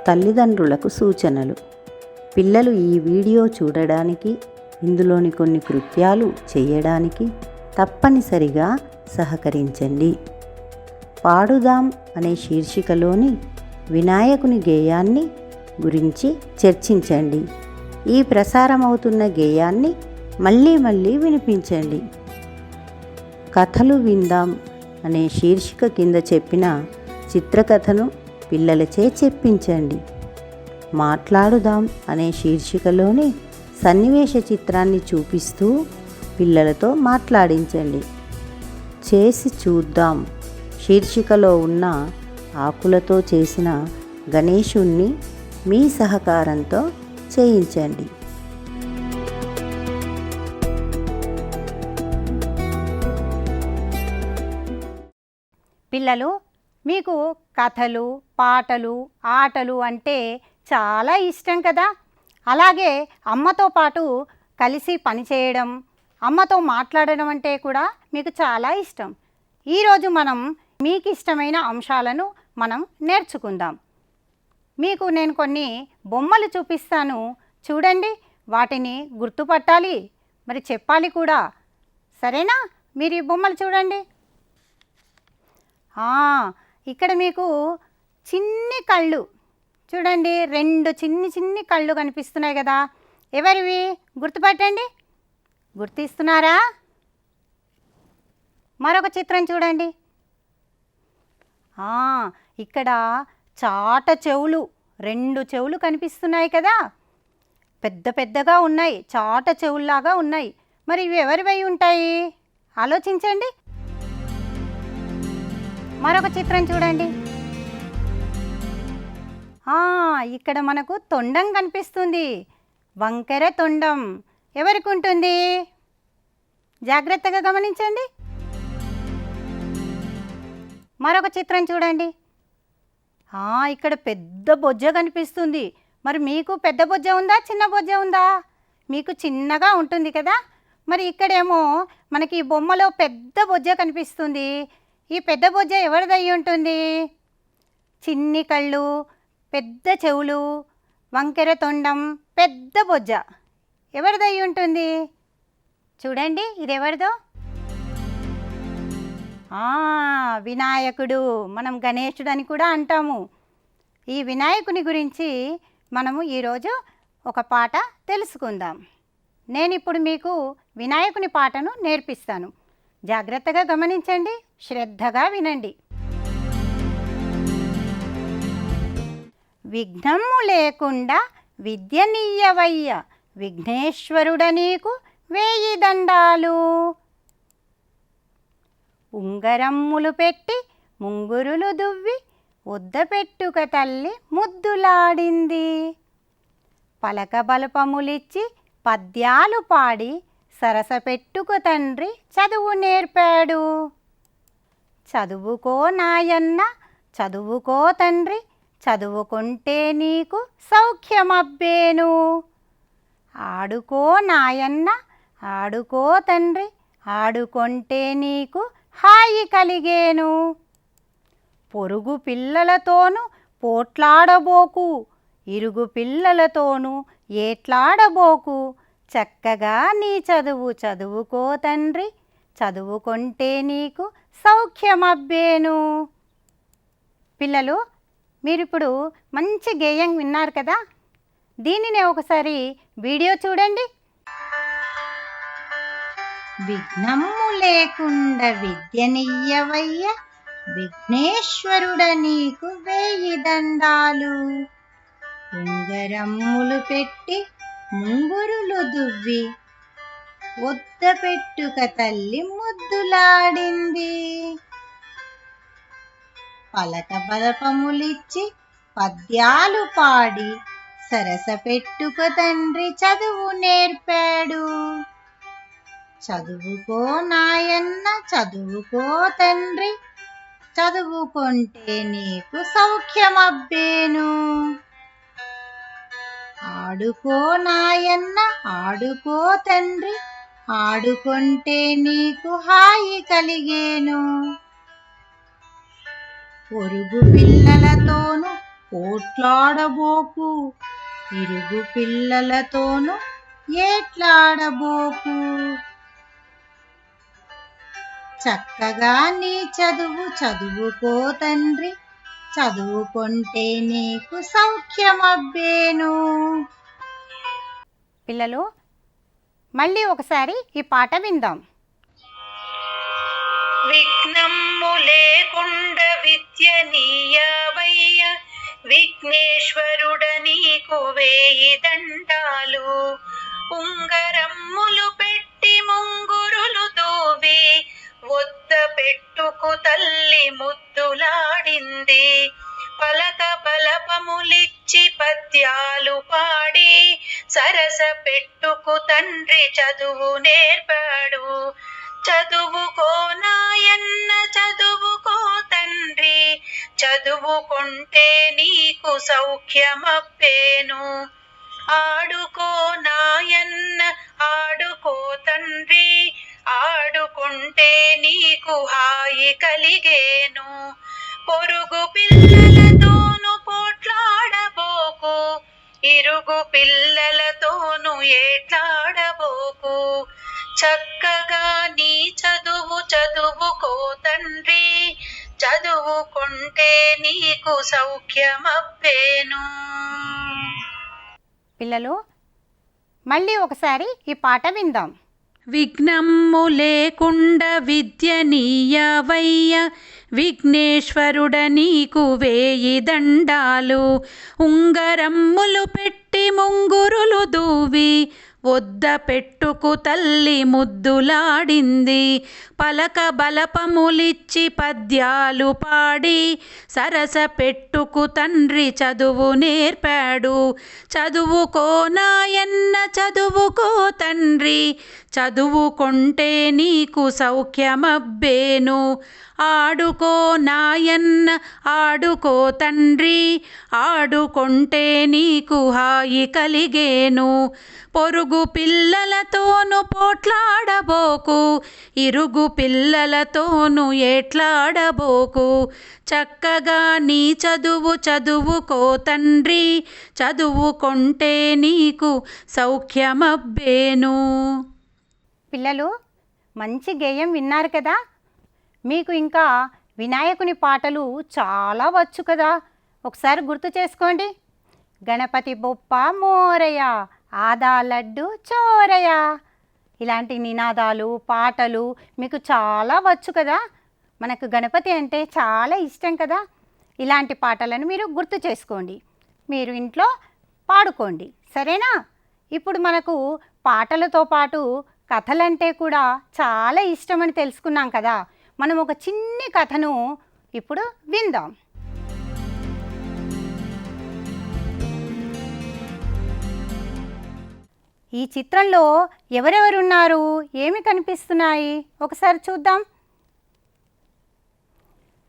తల్లిదండ్రులకు సూచనలు. పిల్లలు ఈ వీడియో చూడడానికి, ఇందులోని కొన్ని కృత్యాలు చేయడానికి తప్పనిసరిగా సహకరించండి. పాడుదాం అనే శీర్షికలోని వినాయకుని గేయాన్ని గురించి చర్చించండి. ఈ ప్రసారమవుతున్న గేయాన్ని మళ్ళీ వినిపించండి. కథలు విందాం అనే శీర్షిక కింద చెప్పిన చిత్రకథను పిల్లలచే చెప్పించండి. మాట్లాడుదాం అనే శీర్షికలోని సన్నివేశ చిత్రాన్ని చూపిస్తూ పిల్లలతో మాట్లాడించండి. చేసి చూద్దాం శీర్షికలో ఉన్న ఆకులతో చేసిన గణేశుణ్ణి మీ సహకారంతో చేయించండి. పిల్లలు, మీకు కథలు, పాటలు, ఆటలు అంటే చాలా ఇష్టం కదా. అలాగే అమ్మతో పాటు కలిసి పనిచేయడం, అమ్మతో మాట్లాడడం అంటే కూడా మీకు చాలా ఇష్టం. ఈరోజు మనం మీకు ఇష్టమైన అంశాలను మనం నేర్చుకుందాం. మీకు నేను కొన్ని బొమ్మలు చూపిస్తాను, చూడండి. వాటిని గుర్తుపట్టాలి, మరి చెప్పాలి కూడా. సరేనా? మీరు ఈ బొమ్మలు చూడండి. ఇక్కడ మీకు చిన్ని కళ్ళు చూడండి, 2 చిన్ని కళ్ళు కనిపిస్తున్నాయి కదా. ఎవరివి గుర్తుపట్టండి. గుర్తిస్తున్నారా? మరొక చిత్రం చూడండి. ఇక్కడ చాట చెవులు, 2 చెవులు కనిపిస్తున్నాయి కదా. పెద్దగా ఉన్నాయి, చాట చెవుల్లాగా ఉన్నాయి. మరి ఇవి ఎవరివై ఉంటాయి? ఆలోచించండి. మరొక చిత్రం చూడండి. ఇక్కడ మనకు తొండం కనిపిస్తుంది, వంకర తొండం. ఎవరికి ఉంటుంది? జాగ్రత్తగా గమనించండి. మరొక చిత్రం చూడండి. ఇక్కడ పెద్ద బొజ్జ కనిపిస్తుంది. మరి మీకు పెద్ద బొజ్జ ఉందా, చిన్న బొజ్జ ఉందా? మీకు చిన్నగా ఉంటుంది కదా. మరి ఇక్కడేమో మనకి ఈ బొమ్మలో పెద్ద బొజ్జ కనిపిస్తుంది. ఈ పెద్ద బొజ్జ ఎవరిదై ఉంటుంది? చిన్ని కళ్ళు, పెద్ద చెవులు, వంకెర తొండం, పెద్ద బొజ్జ ఎవరిదై ఉంటుంది? చూడండి, ఇది ఎవరిదో? వినాయకుడు. మనం గణేశుడు అని కూడా అంటాము. ఈ వినాయకుని గురించి మనము ఈరోజు ఒక పాట తెలుసుకుందాం. నేను ఇప్పుడు మీకు వినాయకుని పాటను నేర్పిస్తాను. జాగ్రత్తగా గమనించండి, శ్రద్ధగా వినండి. విఘ్నము లేకుండా విద్యనీయవయ్య, విఘ్నేశ్వరుడ నీకు 1000 దండాలు. ఉంగరమ్ములు పెట్టి ముంగురులు దువ్వి, ఉద్దపెట్టుక తల్లి ముద్దులాడింది. పలక బలపములిచ్చి పద్యాలు పాడి, సరసపెట్టుక తండ్రి చదువు నేర్పాడు. చదువుకో నాయన్న, చదువుకో తండ్రి, చదువుకుంటే నీకు సౌఖ్యమబ్బేను. ఆడుకో నాయన్న, ఆడుకో తండ్రి, ఆడుకుంటే నీకు హాయి కలిగేను. పొరుగు పిల్లలతోనూ పోట్లాడబోకు, ఇరుగు పిల్లలతోనూ ఏట్లాడబోకు. చక్కగా నీ చదువు చదువుకో తండ్రి, చదువుకుంటే నీకు సౌఖ్యమబ్బేను. పిల్లలు, మీరిప్పుడు మంచి గేయం విన్నారు కదా. దీనిని ఒకసారి వీడియో చూడండి. విఘ్నము లేకుండా విద్యనియ్యవయ్య, విఘ్నేశ్వరుడ నీకు 1000 దండాలు. ఉంగరమ్ములు పెట్టి ముంగురులు దువ్వి, ఉద్దపెట్టుక తల్లి ముద్దులాడింది. పలక బలపములిచ్చి పద్యాలు పాడి, సరసపెట్టుక తండ్రి చదువు నేర్పాడు. చదువుకో నాయన్న, చదువుకో తండ్రి, చదువుకుంటే నీకు సౌఖ్యమబ్బేను. ఆడుకో నాయన్న, ఆడుకో తండ్రి, ఆడుకుంటే నీకు హాయి కలిగేను. పొరుగు పిల్లలతోనూ పోట్లాడబోకు, ఇరుగు పిల్లలతోనూ ఏట్లాడబోకు. చక్కగా నీ చదువు చదువుకో తండ్రి, చదువుకుంటే నీకు సౌఖ్యమబ్బేను. పిల్లలు మళ్ళీ ఒకసారి ఈ పాట విందాం. విఘ్నము లేకుండ విద్య నీయవయ్య, విఘ్నేశ్వరుడ నీకు 1000 దండాలు. ఉంగరమ్ములు పెట్టి ముంగురులు దూవి, వద్ద పెట్టుకు తల్లి ముద్దులాడింది. పలక బలపములిచ్చి పద్యాలు పాడి, సరస పెట్టుకు తండ్రి చదువు నేర్పాడు. చదువుకో నాయన్న చదువుకో తండ్రి, చదువుకుంటే నీకు సౌఖ్యమబ్బేను. ఆడుకో నాయన్న ఆడుకో తండ్రి, ఆడుకుంటే నీకు హాయి కలిగేను. పొరుగు పిల్లలతోను పోట్లాడబోకు, ఇరుగు పిల్లలతోను ఏట్లాడబోకు. చక్కగా నీ చదువు చదువుకో తండ్రి, చదువుకుంటే నీకు సౌఖ్యమబ్బేను. పిల్లలు మళ్ళీ ఒకసారి ఈ పాట విందాం. విఘ్నము లేకుండ విద్య నీయవయ్య, విఘ్నేశ్వరుడ నీకు 1000 దండాలు. ఉంగరమ్ములు పెట్టి ముంగురులు దూవి, వద్ద పెట్టుకు తల్లి ముద్దులాడింది. పలక బలపములిచ్చి పద్యాలు పాడి, సరస పెట్టుకు తండ్రి చదువు నేర్పాడు. చదువుకో నాయన్న చదువుకో తండ్రి, చదువుకుంటే నీకు సౌఖ్యమబ్బేను. ఆడుకో నాయన్న ఆడుకో తండ్రి, ఆడుకుంటే నీకు హాయి కలిగేను. పొరుగు పిల్లలతోను పోట్లాడబోకు, ఇరుగు పిల్లలతోను ఏట్లాడబోకు. చక్కగా నీ చదువు చదువుకో తండ్రి, చదువుకుంటే నీకు సౌఖ్యమబ్బేను. పిల్లలు మంచి గేయం విన్నారు కదా. మీకు ఇంకా వినాయకుని పాటలు చాలా వచ్చు కదా. ఒకసారి గుర్తు చేసుకోండి. గణపతి బొప్ప మోరయ్య, ఆదా లడ్డు చోరయ్య. ఇలాంటి నినాదాలు పాటలు మీకు చాలా వచ్చు కదా. మనకు గణపతి అంటే చాలా ఇష్టం కదా. ఇలాంటి పాటలను మీరు గుర్తు చేసుకోండి, మీరు ఇంట్లో పాడుకోండి, సరేనా? ఇప్పుడు మనకు పాటలతో పాటు కథలంటే కూడా చాలా ఇష్టమని తెలుసుకున్నాం కదా. మనం ఒక చిన్ని కథను ఇప్పుడు విందాం. ఈ చిత్రంలో ఎవరెవరున్నారు, ఏమి కనిపిస్తున్నాయి ఒకసారి చూద్దాం.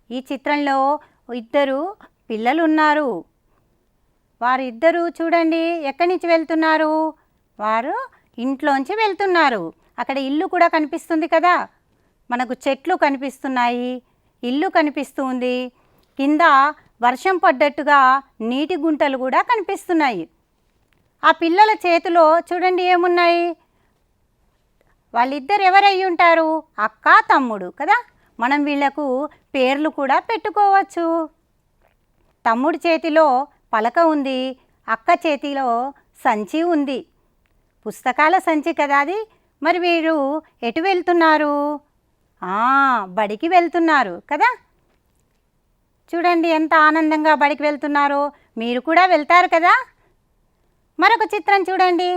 ఈ చిత్రంలో 2 పిల్లలు ఉన్నారు. వారిద్దరూ చూడండి ఎక్కడి నుంచి వెళ్తున్నారు. వారు ఇంట్లోంచి వెళ్తున్నారు. అక్కడ ఇల్లు కూడా కనిపిస్తుంది కదా. మనకు చెట్లు కనిపిస్తున్నాయి, ఇల్లు కనిపిస్తుంది, కింద వర్షం పడ్డట్టుగా నీటి గుంటలు కూడా కనిపిస్తున్నాయి. ఆ పిల్లల చేతిలో చూడండి ఏమున్నాయి. వాళ్ళిద్దరు ఎవరై ఉంటారు? అక్క తమ్ముడు కదా. మనం వీళ్లకు పేర్లు కూడా పెట్టుకోవచ్చు. తమ్ముడి చేతిలో పలక ఉంది, అక్క చేతిలో సంచి ఉంది. పుస్తకాల సంచి కదా అది. మరి వీరు ఎటు వెళ్తున్నారు? బడికి వెళ్తున్నారు కదా. చూడండి ఎంత ఆనందంగా బడికి వెళ్తున్నారో. మీరు కూడా వెళ్తారు కదా. మరొక చిత్రం చూడండి.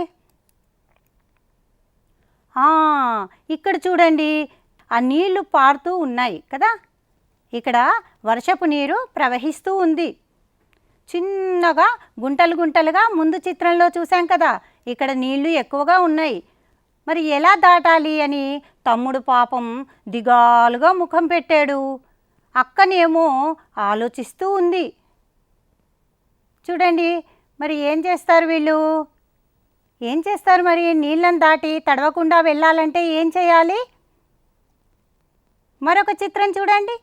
ఇక్కడ చూడండి ఆ నీళ్లు పారుతూ ఉన్నాయి కదా. ఇక్కడ వర్షపు నీరు ప్రవహిస్తూ ఉంది. చిన్నగా గుంటలు గుంటలుగా ముందు చిత్రంలో చూసాం కదా. ఇక్కడ నీళ్లు ఎక్కువగా ఉన్నాయి. మరి ఎలా దాటాలి అని తమ్ముడు పాపం దిగాలుగా ముఖం పెట్టాడు. అక్కనేమో ఆలోచిస్తూ ఉంది. చూడండి మరి ఏం చేస్తారు వీళ్ళు? ఏం చేస్తారు మరి? నీళ్ళని దాటి తడవకుండా వెళ్ళాలంటే ఏం చేయాలి? మరొక చిత్రం చూడండి.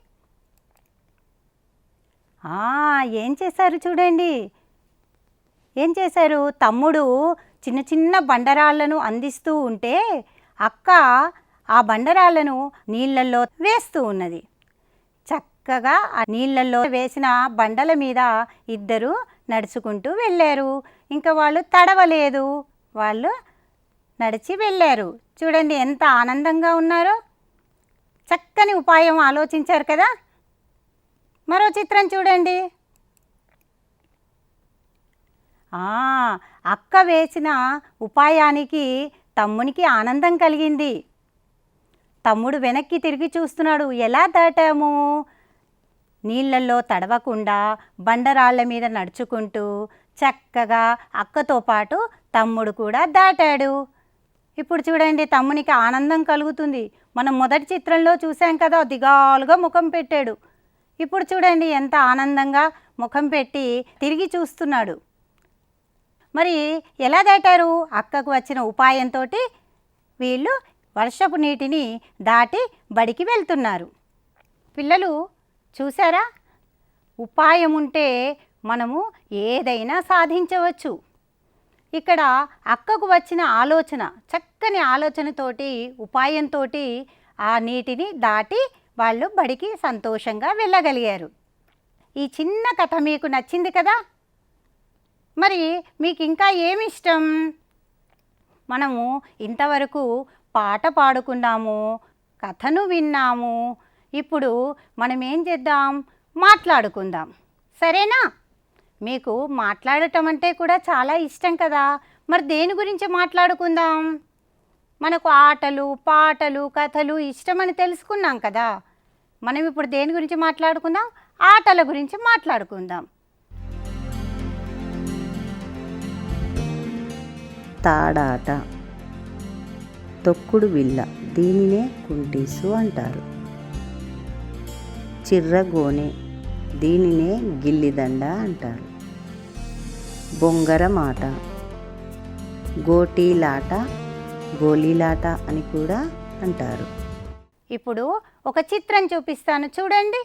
ఏం చేశారు చూడండి, ఏం చేశారు? తమ్ముడు చిన్న చిన్న బండరాళ్లను అందిస్తూ ఉంటే అక్క ఆ బండరాళ్లను నీళ్ళల్లో వేస్తూ ఉన్నది. చక్కగా ఆ నీళ్ళల్లో వేసిన బండల మీద ఇద్దరు నడుచుకుంటూ వెళ్ళారు. ఇంకా వాళ్ళు తడవలేదు, వాళ్ళు నడిచి వెళ్ళారు. చూడండి ఎంత ఆనందంగా ఉన్నారో. చక్కని ఉపాయం ఆలోచించారు కదా. మరో చిత్రం చూడండి. అక్క వేసిన ఉపాయానికి తమ్మునికి ఆనందం కలిగింది. తమ్ముడు వెనక్కి తిరిగి చూస్తున్నాడు. ఎలా దాటాము? నీళ్ళల్లో తడవకుండా బండరాళ్ల మీద నడుచుకుంటూ చక్కగా అక్కతో పాటు తమ్ముడు కూడా దాటాడు. ఇప్పుడు చూడండి తమ్మునికి ఆనందం కలుగుతుంది. మనం మొదటి చిత్రంలో చూసాం కదా, దిగాలుగా ముఖం పెట్టాడు. ఇప్పుడు చూడండి ఎంత ఆనందంగా ముఖం పెట్టి తిరిగి చూస్తున్నాడు. మరి ఎలా దాటారు? అక్కకు వచ్చిన ఉపాయంతో వీళ్ళు వర్షపు నీటిని దాటి బడికి వెళ్తున్నారు. పిల్లలు చూసారా, ఉపాయం ఉంటే మనము ఏదైనా సాధించవచ్చు. ఇక్కడ అక్కకు వచ్చిన ఆలోచన, చక్కని ఆలోచనతోటి ఉపాయంతో ఆ నీటిని దాటి వాళ్ళు బడికి సంతోషంగా వెళ్ళగలిగారు. ఈ చిన్న కథ మీకు నచ్చింది కదా. మరి మీకు ఇంకా ఏమి ఇష్టం? మనము ఇంతవరకు పాట పాడుకున్నాము, కథను విన్నాము. ఇప్పుడు మనం ఏం చేద్దాం? మాట్లాడుకుందాం, సరేనా? మీకు మాట్లాడటం అంటే కూడా చాలా ఇష్టం కదా. మరి దేని గురించి మాట్లాడుకుందాం? మనకు ఆటలు, పాటలు, కథలు ఇష్టమని తెలుసుకున్నాం కదా. మనం ఇప్పుడు దేని గురించి మాట్లాడుకుందాం? ఆటల గురించి మాట్లాడుకుందాం. తాడాట, తొక్కుడు బిళ్ళ, దీనినే కుంటీసు అంటారు. చిర్రగోనె, దీనినే గిల్లిదండ అంటారు. బొంగరమాట, గోటీలాట, గోలీలాట అని కూడా అంటారు. ఇప్పుడు ఒక చిత్రం చూపిస్తాను చూడండి.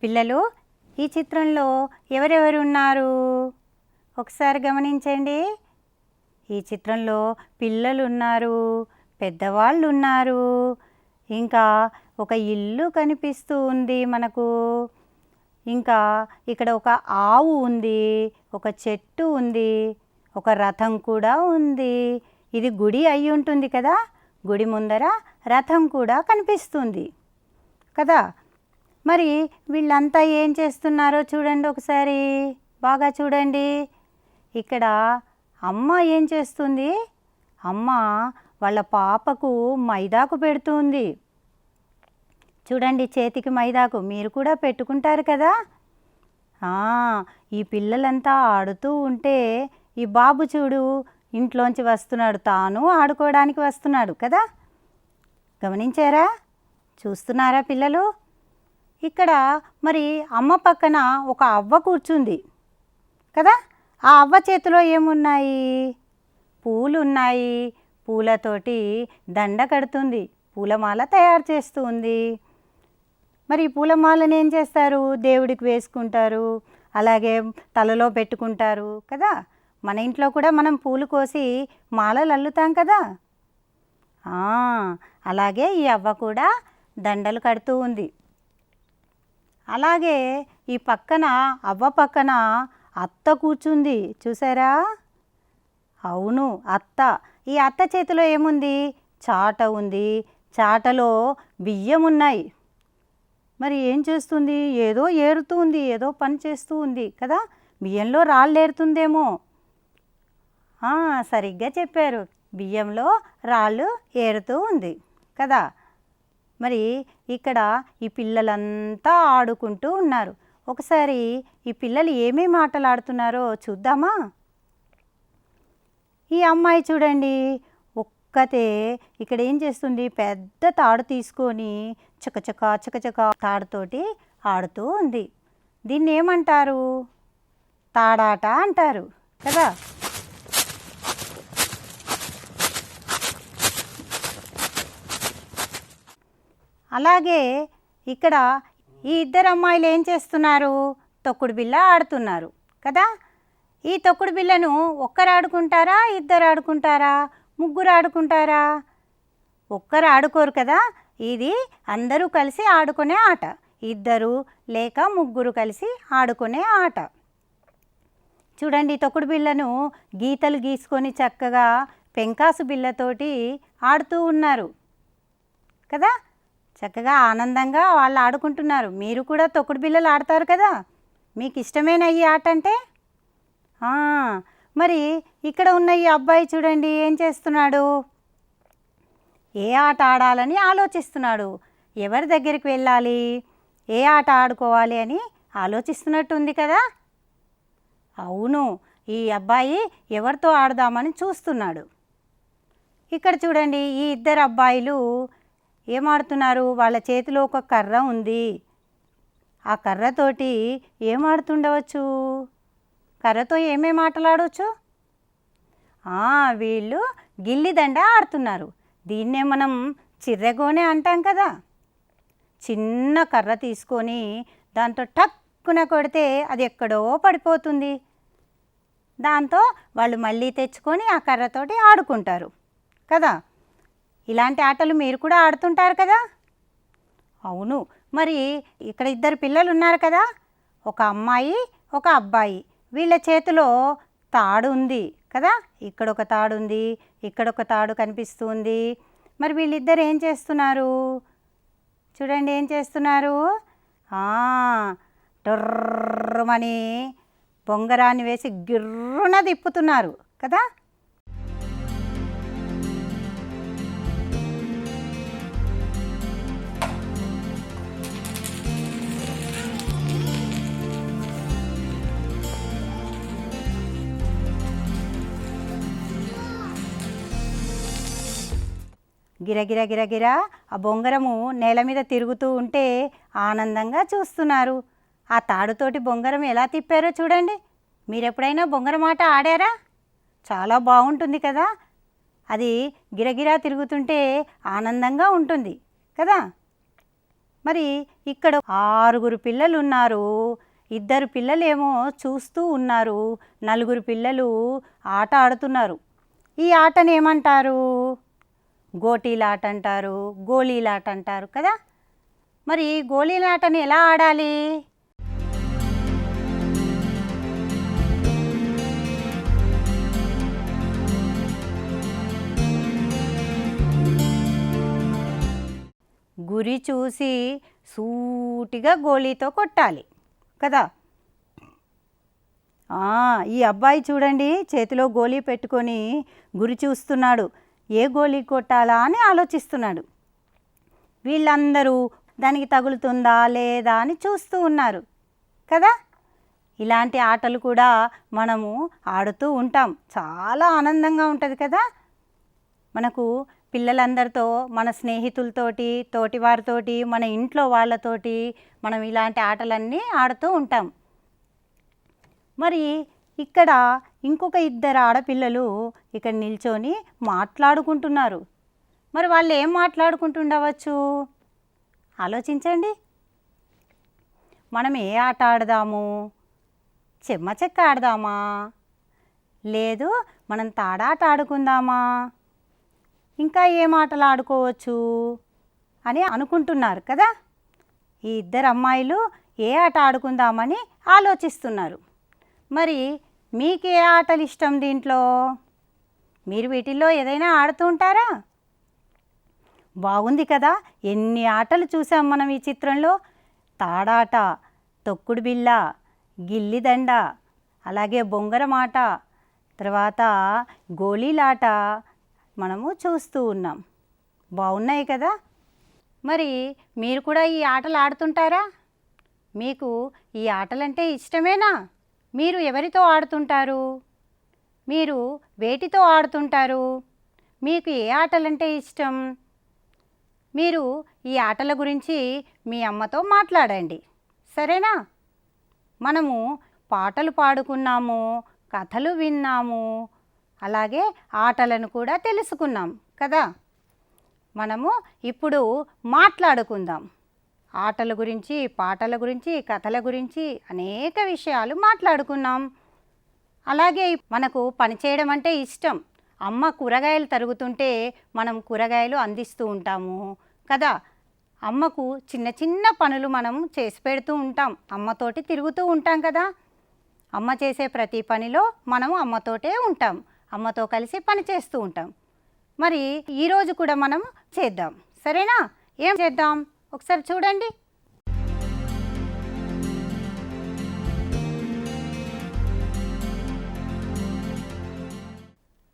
పిల్లలు, ఈ చిత్రంలో ఎవరెవరు ఉన్నారు ఒకసారి గమనించండి. ఈ చిత్రంలో పిల్లలు ఉన్నారు, పెద్దవాళ్ళు ఉన్నారు, ఇంకా ఒక ఇల్లు కనిపిస్తూ ఉంది మనకు. ఇంకా ఇక్కడ ఒక ఆవు ఉంది, ఒక చెట్టు ఉంది, ఒక రథం కూడా ఉంది. ఇది గుడి అయి ఉంటుంది కదా. గుడి ముందర రథం కూడా కనిపిస్తుంది కదా. మరి వీళ్ళంతా ఏం చేస్తున్నారో చూడండి ఒకసారి, బాగా చూడండి. ఇక్కడ అమ్మ ఏం చేస్తుంది? అమ్మ వాళ్ళ పాపకు మైదాకు పెడుతుంది. చూడండి చేతికి మైదాకు, మీరు కూడా పెట్టుకుంటారు కదా. ఈ పిల్లలంతా ఆడుతూ ఉంటే ఈ బాబు చూడు ఇంట్లోంచి వస్తున్నాడు, తాను ఆడుకోవడానికి వస్తున్నాడు కదా. గమనించారా? చూస్తున్నారా పిల్లలు? ఇక్కడ మరి అమ్మ పక్కన ఒక అవ్వ కూర్చుంది కదా. ఆ అవ్వ చేతిలో ఏమున్నాయి? పూలు ఉన్నాయి. పూలతోటి దండ కడుతుంది, పూలమాల తయారు చేస్తూ ఉంది. మరి ఈ పూలమాలను ఏం చేస్తారు? దేవుడికి వేసుకుంటారు, అలాగే తలలో పెట్టుకుంటారు కదా. మన ఇంట్లో కూడా మనం పూలు కోసి మాలలు అల్లుతాం కదా. అలాగే ఈ అవ్వ కూడా దండలు కడుతూ ఉంది. అలాగే ఈ పక్కన అవ్వ పక్కన అత్త కూర్చుంది, చూసారా? అవును, అత్త. ఈ అత్త చేతిలో ఏముంది? చాట ఉంది. చాటలో బియ్యం ఉన్నాయి. మరి ఏం చేస్తుంది? ఏదో ఏరుతూ ఉంది, ఏదో పని చేస్తూ ఉంది కదా. బియ్యంలో రాళ్ళు ఏరుతుందేమో. సరిగ్గా చెప్పారు, బియ్యంలో రాళ్ళు ఏరుతూ ఉంది కదా. మరి ఇక్కడ ఈ పిల్లలంతా ఆడుకుంటూ ఉన్నారు. ఒకసారి ఈ పిల్లలు ఏమేమి ఆటలు ఆడుతున్నారో చూద్దామా? ఈ అమ్మాయి చూడండి, ఒక్కతే ఇక్కడ ఏం చేస్తుంది? పెద్ద తాడు తీసుకొని చకచక చకచక తాడుతోటి ఆడుతూ ఉంది. దీన్ని ఏమంటారు? తాడాట అంటారు కదా. అలాగే ఇక్కడ ఈ ఇద్దరు అమ్మాయిలు ఏం చేస్తున్నారు? తొక్కుడు బిళ్ళ ఆడుతున్నారు కదా. ఈ తొక్కుడు బిళ్ళను ఒక్కరు ఆడుకుంటారా, ఇద్దరు ఆడుకుంటారా, ముగ్గురు ఆడుకుంటారా? ఒక్కరు ఆడుకోరు కదా. ఇది అందరూ కలిసి ఆడుకునే ఆట, ఇద్దరు లేక ముగ్గురు కలిసి ఆడుకునే ఆట. చూడండి, తొక్కుడు బిళ్ళను గీతలు గీసుకొని చక్కగా పెంకాసు బిళ్ళతోటి ఆడుతూ ఉన్నారు కదా. చక్కగా ఆనందంగా వాళ్ళు ఆడుకుంటున్నారు. మీరు కూడా తొక్కుడు బిళ్ళలు ఆడతారు కదా. మీకు ఇష్టమేనా ఈ ఆట అంటే? మరి ఇక్కడ ఉన్న ఈ అబ్బాయి చూడండి ఏం చేస్తున్నాడు? ఏ ఆట ఆడాలని ఆలోచిస్తున్నాడు. ఎవరి దగ్గరికి వెళ్ళాలి, ఏ ఆట ఆడుకోవాలి అని ఆలోచిస్తున్నట్టుంది కదా. అవును, ఈ అబ్బాయి ఎవరితో ఆడదామని చూస్తున్నాడు. ఇక్కడ చూడండి, ఈ ఇద్దరు అబ్బాయిలు ఏం ఆడుతున్నారు? వాళ్ళ చేతిలో ఒక కర్ర ఉంది. ఆ కర్రతోటి ఏం ఆడుతుండవచ్చు? కర్రతో ఏమేమి ఆటలు ఆడవచ్చు? వీళ్ళు గిల్లిదండ ఆడుతున్నారు. దీన్నే మనం చిర్రెగోనే అంటాం కదా. చిన్న కర్ర తీసుకొని దాంతో టక్కున కొడితే అది ఎక్కడో పడిపోతుంది. దాంతో వాళ్ళు మళ్ళీ తెచ్చుకొని ఆ కర్రతోటి ఆడుకుంటారు కదా. ఇలాంటి ఆటలు మీరు కూడా ఆడుతుంటారు కదా. అవును, మరి ఇక్కడ ఇద్దరు పిల్లలు ఉన్నారు కదా, ఒక అమ్మాయి ఒక అబ్బాయి. వీళ్ళ చేతిలో తాడు ఉంది కదా. ఇక్కడ ఒక తాడు ఉంది, ఇక్కడ ఒక తాడు కనిపిస్తుంది. మరి వీళ్ళిద్దరు ఏం చేస్తున్నారు? చూడండి ఏం చేస్తున్నారు? టొర్రమని బొంగరాన్ని వేసి గిర్రున తిప్పుతున్నారు కదా. గిరగిర గిరగిర ఆ బొంగరము నేల మీద తిరుగుతూ ఉంటే ఆనందంగా చూస్తున్నారు. ఆ తాడుతోటి బొంగరం ఎలా తిప్పారో చూడండి. మీరు ఎప్పుడైనా బొంగరం ఆట ఆడారా? చాలా బాగుంటుంది కదా. అది గిరగిరా తిరుగుతుంటే ఆనందంగా ఉంటుంది కదా. మరి ఇక్కడ 6 పిల్లలు ఉన్నారు. 2 పిల్లలేమో చూస్తూ ఉన్నారు, 4 పిల్లలు ఆట ఆడుతున్నారు. ఈ ఆటను ఏమంటారు? గోటీలాట అంటారు, గోళీలాట అంటారు కదా. మరి గోళీలాటని ఎలా ఆడాలి? గురి చూసి సూటిగా గోళీతో కొట్టాలి కదా. ఈ అబ్బాయి చూడండి చేతిలో గోళీ పెట్టుకొని గురి చూస్తున్నాడు. ఏ గోళీ కొట్టాలా అని ఆలోచిస్తున్నాడు. వీళ్ళందరూ దానికి తగులుతుందా లేదా అని చూస్తూ ఉన్నారు కదా. ఇలాంటి ఆటలు కూడా మనము ఆడుతూ ఉంటాం. చాలా ఆనందంగా ఉంటుంది కదా. మనకు పిల్లలందరితో, మన స్నేహితులతోటి, తోటి వారితోటి, మన ఇంట్లో వాళ్ళతోటి మనం ఇలాంటి ఆటలన్నీ ఆడుతూ ఉంటాం. మరి ఇక్కడ ఇంకొక 2 ఆడపిల్లలు ఇక్కడ నిల్చొని మాట్లాడుకుంటున్నారు. మరి వాళ్ళు ఏం మాట్లాడుకుంటుండవచ్చు? ఆలోచించండి. మనం ఏ ఆట ఆడదాము? చెమ్మ చెక్క ఆడదామా? లేదు మనం తాడాట ఆడుకుందామా? ఇంకా ఏం ఆటలు ఆడుకోవచ్చు అని అనుకుంటున్నారు కదా. ఈ 2 అమ్మాయిలు ఏ ఆట ఆడుకుందామని ఆలోచిస్తున్నారు. మరి మీకు ఏ ఆటలు ఇష్టం దీంట్లో? మీరు వీటిల్లో ఏదైనా ఆడుతూ ఉంటారా? బాగుంది కదా. ఎన్ని ఆటలు చూసాం మనం ఈ చిత్రంలో. తాడాట, తొక్కుడు బిళ్ళ, గిల్లిదండ, అలాగే బొంగరం ఆట, తర్వాత గోళీలాట మనము చూస్తూ ఉన్నాం. బాగున్నాయి కదా. మరి మీరు కూడా ఈ ఆటలు ఆడుతుంటారా? మీకు ఈ ఆటలంటే ఇష్టమేనా? మీరు ఎవరితో ఆడుతుంటారు? మీరు వేటితో ఆడుతుంటారు? మీకు ఏ ఆటలంటే ఇష్టం? మీరు ఈ ఆటల గురించి మీ అమ్మతో మాట్లాడండి, సరేనా? మనము పాటలు పాడుకున్నాము, కథలు విన్నాము, అలాగే ఆటలను కూడా తెలుసుకున్నాం కదా. మనము ఇప్పుడు మాట్లాడుకుందాం. ఆటల గురించి, పాటల గురించి, కథల గురించి అనేక విషయాలు మాట్లాడుకున్నాం. అలాగే మనకు పని చేయడం అంటే ఇష్టం. అమ్మ కూరగాయలు తరుగుతుంటే మనం కూరగాయలు అందిస్తూ ఉంటాము కదా. అమ్మకు చిన్న చిన్న పనులు మనం చేసి పెడుతూ ఉంటాం. అమ్మతోటి తిరుగుతూ ఉంటాం కదా. అమ్మ చేసే ప్రతి పనిలో మనం అమ్మతోటే ఉంటాం. అమ్మతో కలిసి పని చేస్తూ ఉంటాం. మరి ఈరోజు కూడా మనం చేద్దాం, సరేనా? ఏం చేద్దాం ఒకసారి చూడండి.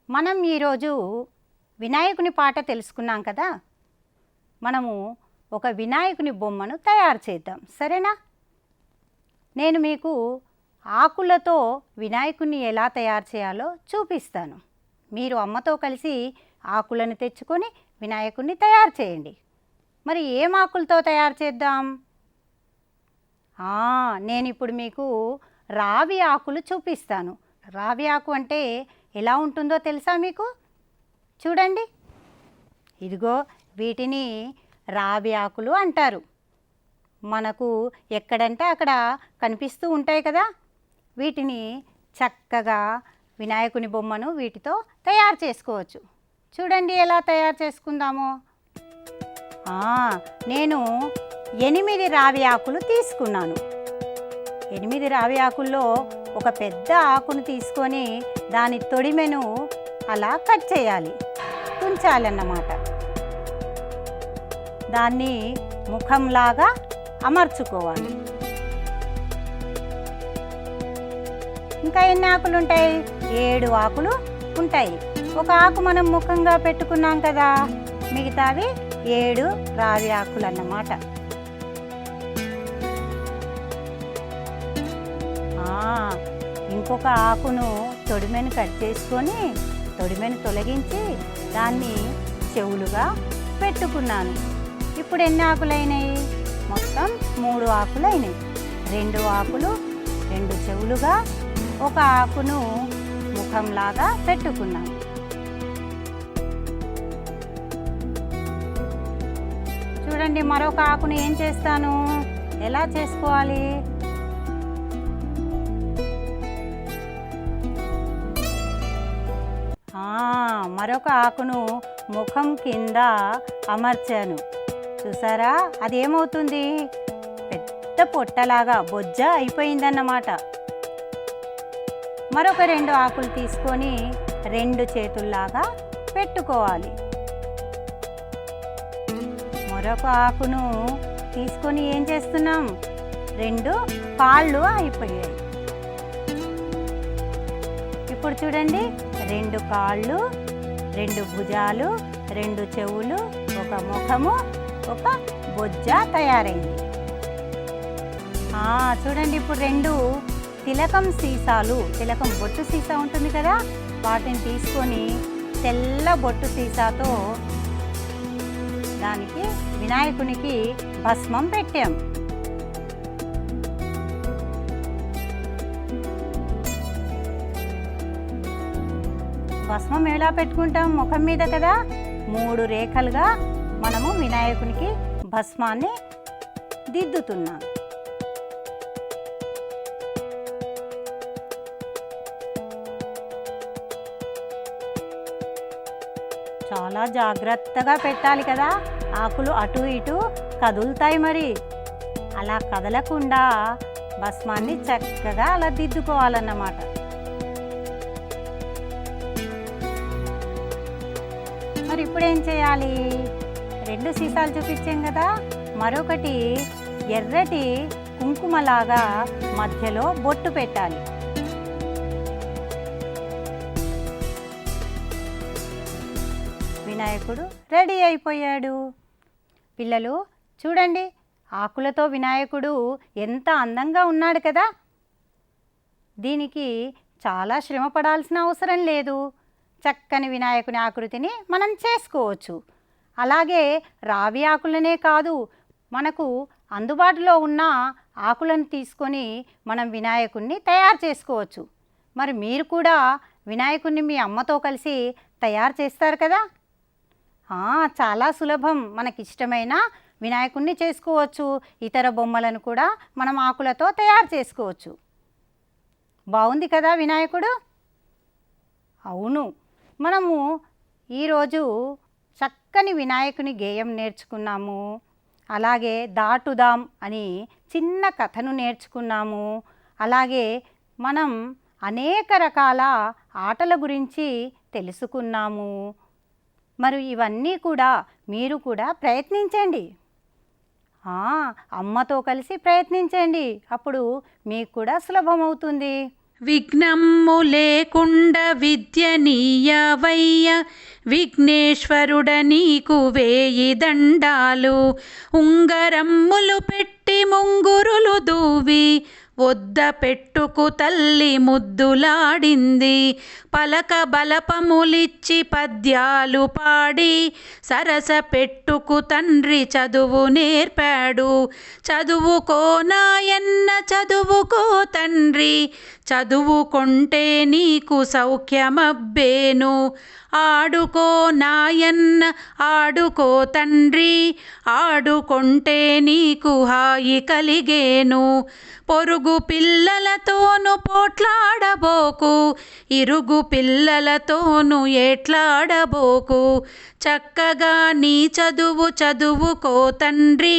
మనం ఈరోజు వినాయకుని పాట తెలుసుకున్నాం కదా. మనము ఒక వినాయకుని బొమ్మను తయారు చేద్దాం, సరేనా? నేను మీకు ఆకులతో వినాయకుని ఎలా తయారు చేయాలో చూపిస్తాను. మీరు అమ్మతో కలిసి ఆకులను తెచ్చుకొని వినాయకుడిని తయారు చేయండి. మరి ఏం ఆకులతో తయారు చేద్దాం? నేను ఇప్పుడు మీకు రావి ఆకులు చూపిస్తాను. రావి ఆకు అంటే ఎలా ఉంటుందో తెలుసా మీకు? చూడండి, ఇదిగో వీటిని రావి ఆకులు అంటారు. మనకు ఎక్కడంటే అక్కడ కనిపిస్తూ ఉంటాయి కదా. వీటిని చక్కగా వినాయకుని బొమ్మను వీటితో తయారు చేసుకోవచ్చు. చూడండి ఎలా తయారు చేసుకుందామో. నేను 8 రావి ఆకులు తీసుకున్నాను. 8 రావి ఆకుల్లో ఒక పెద్ద ఆకును తీసుకొని దాని తొడిమెను అలా కట్ చేయాలి, తుంచాలన్నమాట. దాన్ని ముఖంలాగా అమర్చుకోవాలి. ఇంకా ఎన్ని ఆకులు ఉంటాయి? 7 ఆకులు ఉంటాయి. ఒక ఆకు మనం ముఖంగా పెట్టుకున్నాం కదా, మిగతావి 7 రావి ఆకులు అన్నమాట. ఇంకొక ఆకును తొడిమెను కట్ చేసుకొని తొడిమెను తొలగించి దాన్ని చెవులుగా పెట్టుకున్నాను. ఇప్పుడు ఎన్ని ఆకులు అయినాయి? మొత్తం 3 ఆకులు అయినాయి. 2 ఆకులు 2 చెవులుగా, ఒక ఆకును ముఖంలాగా పెట్టుకున్నాను. చూడండి, మరొక ఆకును ఏం చేస్తాను, ఎలా చేసుకోవాలి? మరొక ఆకును ముఖం కింద అమర్చాను. చూసారా, అది ఏమవుతుంది? పెద్ద పొట్టలాగా బొజ్జ అయిపోయిందన్నమాట. మరొక 2 ఆకులు తీసుకొని 2 చేతుల్లాగా పెట్టుకోవాలి. మరొక ఆకును తీసుకొని ఏం చేస్తున్నాం? 2 కాళ్ళు అయిపోయాయి. ఇప్పుడు చూడండి, 2 కాళ్ళు, 2 భుజాలు, 2 చెవులు, ఒక ముఖము, ఒక బొజ్జ తయారైంది. చూడండి, ఇప్పుడు 2 తిలకం సీసాలు, తిలకం బొట్టు సీసా ఉంటుంది కదా, వాటిని తీసుకొని తెల్ల బొట్టు సీసాతో దానికి వినాయకునికి భస్మం పెట్టాం. భస్మం ఎలా పెట్టుకుంటాం? ముఖం మీద కదా. 3 రేఖలుగా మనము వినాయకునికి భస్మాన్ని దిద్దుతున్నాం. చాలా జాగ్రత్తగా పెట్టాలి కదా. ఆకులు అటు ఇటు కదులుతాయి. మరి అలా కదలకుండా భస్మాన్ని చక్కగా అలా దిద్దుకోవాలన్నమాట. మరి ఇప్పుడు ఏం చేయాలి? 2 సీసాలు చూపించాం కదా, మరొకటి ఎర్రటి కుంకుమలాగా మధ్యలో బొట్టు పెట్టాలి. వినాయకుడు రెడీ అయిపోయాడు. పిల్లలు చూడండి, ఆకులతో వినాయకుడు ఎంత అందంగా ఉన్నాడు కదా. దీనికి చాలా శ్రమ పడాల్సిన అవసరం లేదు. చక్కని వినాయకుని ఆకృతిని మనం చేసుకోవచ్చు. అలాగే రావి ఆకులనే కాదు, మనకు అందుబాటులో ఉన్న ఆకులను తీసుకొని మనం వినాయకుడిని తయారు చేసుకోవచ్చు. మరి మీరు కూడా వినాయకుడిని మీ అమ్మతో కలిసి తయారు చేస్తారు కదా. చాలా సులభం. మనకిష్టమైన వినాయకుడిని చేసుకోవచ్చు. ఇతర బొమ్మలను కూడా మనం ఆకులతో తయారు చేసుకోవచ్చు. బాగుంది కదా వినాయకుడు? అవును, మనము ఈరోజు చక్కని వినాయకుని గేయం నేర్చుకున్నాము. అలాగే దాటుదాం అని చిన్న కథను నేర్చుకున్నాము. అలాగే మనం అనేక రకాల ఆటల గురించి తెలుసుకున్నాము. మరి ఇవన్నీ కూడా మీరు కూడా ప్రయత్నించండి. అమ్మతో కలిసి ప్రయత్నించండి, అప్పుడు మీకు కూడా సులభమవుతుంది. విఘ్నమ్ము లేకుండ విద్య నీయవయ్య విఘ్నేశ్వరుడ నీకు 1000 దండాలు. ఉంగరమ్ములు పెట్టి ముంగురులు దూవి వద్ద పెట్టుకు తల్లి ముద్దులాడింది. పలక బలపములిచ్చి పద్యాలు పాడి సరస పెట్టుకు తండ్రి చదువు నేర్పాడు. చదువుకో నాయన్న చదువుకో తండ్రి, చదువుకొంటే నీకు సౌఖ్యమబ్బేను. ఆడుకో నాయన్న ఆడుకో తండ్రి, ఆడుకొంటే నీకు హాయి కలిగేను. పొరుగు పిల్లలతోను పోట్లాడబోకు, ఇరుగు పిల్లలతోను ఏట్లాడబోకు. చక్కగా నీ చదువు చదువుకో తండ్రి,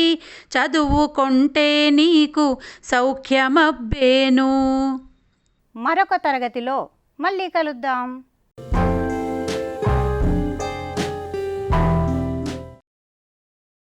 చదువుకొంటే నీకు సౌఖ్యమబ్బేను. మరొక తరగతిలో మళ్ళీ కలుద్దాం.